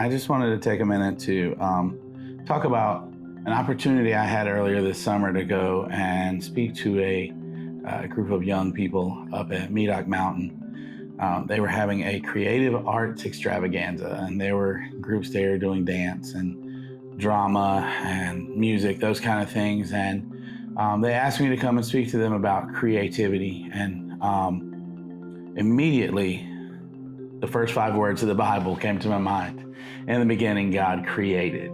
I just wanted to take a minute to talk about an opportunity I had earlier this summer to go and speak to a group of young people up at Medoc Mountain. They were having a creative arts extravaganza, and there were groups there doing dance and drama and music, those kind of things. And they asked me to come and speak to them about creativity. And immediately, the first 5 words of the Bible came to my mind. In the beginning, God created.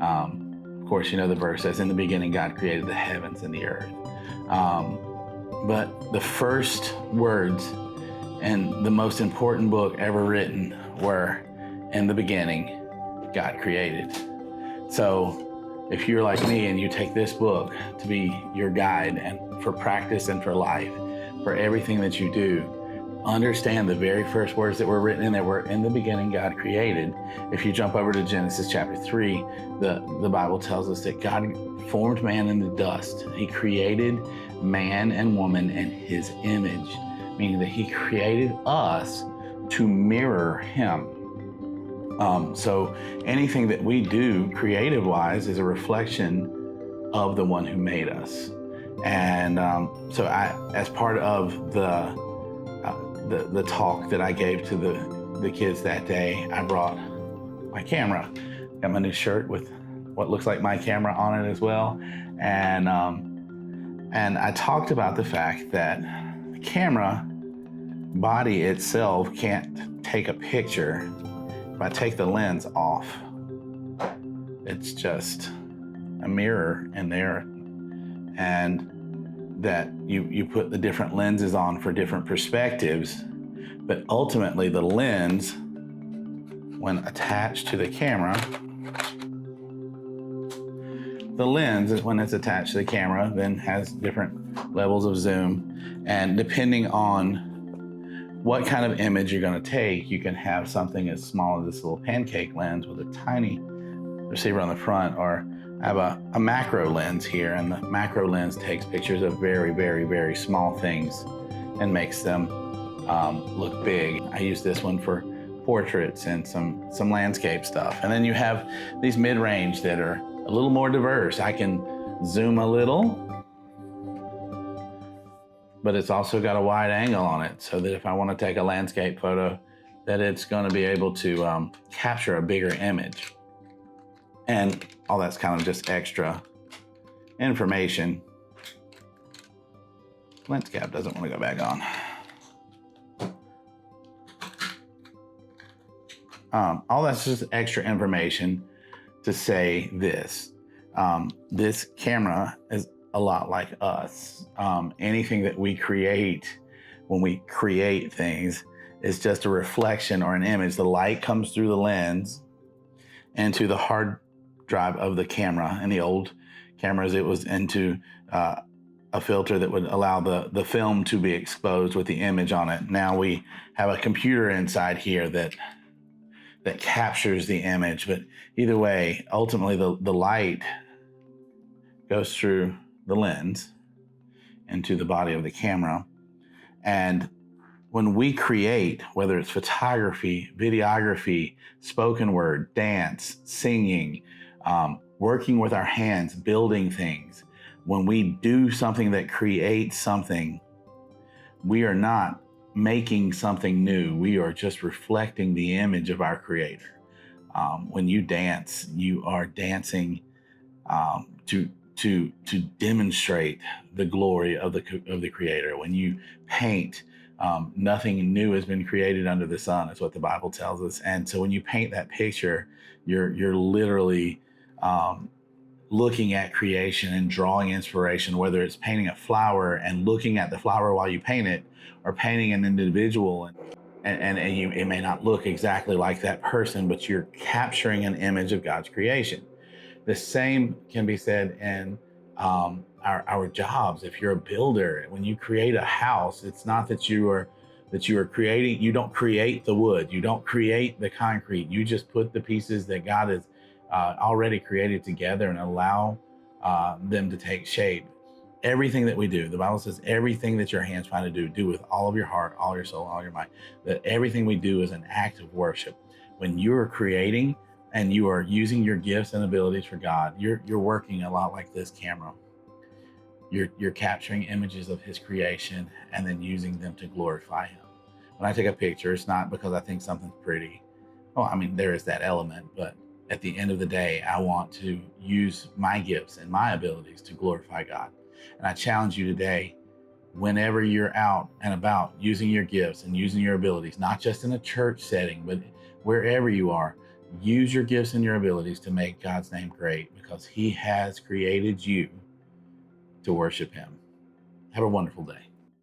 Of course, you know the verse says, in the beginning, God created the heavens and the earth. But the first words in the most important book ever written were, in the beginning, God created. So if you're like me and you take this book to be your guide and for practice and for life, for everything that you do, understand the very first words that were written in there were, in the beginning, God created. If you jump over to Genesis chapter 3, the Bible tells us that God formed man in the dust. He created man and woman in his image, meaning that he created us to mirror him. So anything that we do creative-wise is a reflection of the one who made us. And so as part of the talk that I gave to the kids that day, I brought my camera. Got my new shirt with what looks like my camera on it as well. And I talked about the fact that the camera body itself can't take a picture. If I take the lens off, it's just a mirror in there. And that you put the different lenses on for different perspectives, but ultimately the lens, when attached to the camera, when it's attached to the camera, then has different levels of zoom. And depending on what kind of image you're going to take, you can have something as small as this little pancake lens with a tiny receiver on the front, or I have a macro lens here, and the macro lens takes pictures of very, very, very small things and makes them look big. I use this one for portraits and some landscape stuff. And then you have these mid-range that are a little more diverse. I can zoom a little, but it's also got a wide angle on it, so that if I want to take a landscape photo, that it's going to be able to capture a bigger image. And all that's kind of just extra information. Lens cap doesn't want to go back on. All that's just extra information to say this. This camera is a lot like us. Anything that we create, when we create things, is just a reflection or an image. The light comes through the lens into the hard drive of the camera. In the old cameras, it was into a filter that would allow the film to be exposed with the image on it. Now we have a computer inside here that captures the image. But either way, ultimately the light goes through the lens into the body of the camera. And when we create, whether it's photography, videography, spoken word, dance, singing, working with our hands, building things, when we do something that creates something, we are not making something new. We are just reflecting the image of our Creator. When you dance, you are dancing to demonstrate the glory of the Creator. When you paint, nothing new has been created under the sun, is what the Bible tells us. And so when you paint that picture, you're literally looking at creation and drawing inspiration, whether it's painting a flower and looking at the flower while you paint it, or painting an individual. And it may not look exactly like that person, but you're capturing an image of God's creation. The same can be said in our jobs. If you're a builder, when you create a house, it's not that you are creating, you don't create the wood, you don't create the concrete, you just put the pieces that God has already created together and allow them to take shape. Everything that we do, the Bible says, everything that your hands find to do with all of your heart, all your soul, all your mind, that everything we do is an act of worship. when you're creating and you are using your gifts and abilities for God, you're working a lot like this camera. You're capturing images of his creation and then using them to glorify him. When I take a picture, it's not because I think something's pretty. Well, I mean, there is that element, but at the end of the day, I want to use my gifts and my abilities to glorify God. And I challenge you today, whenever you're out and about using your gifts and using your abilities, not just in a church setting, but wherever you are, use your gifts and your abilities to make God's name great, because he has created you to worship him. Have a wonderful day.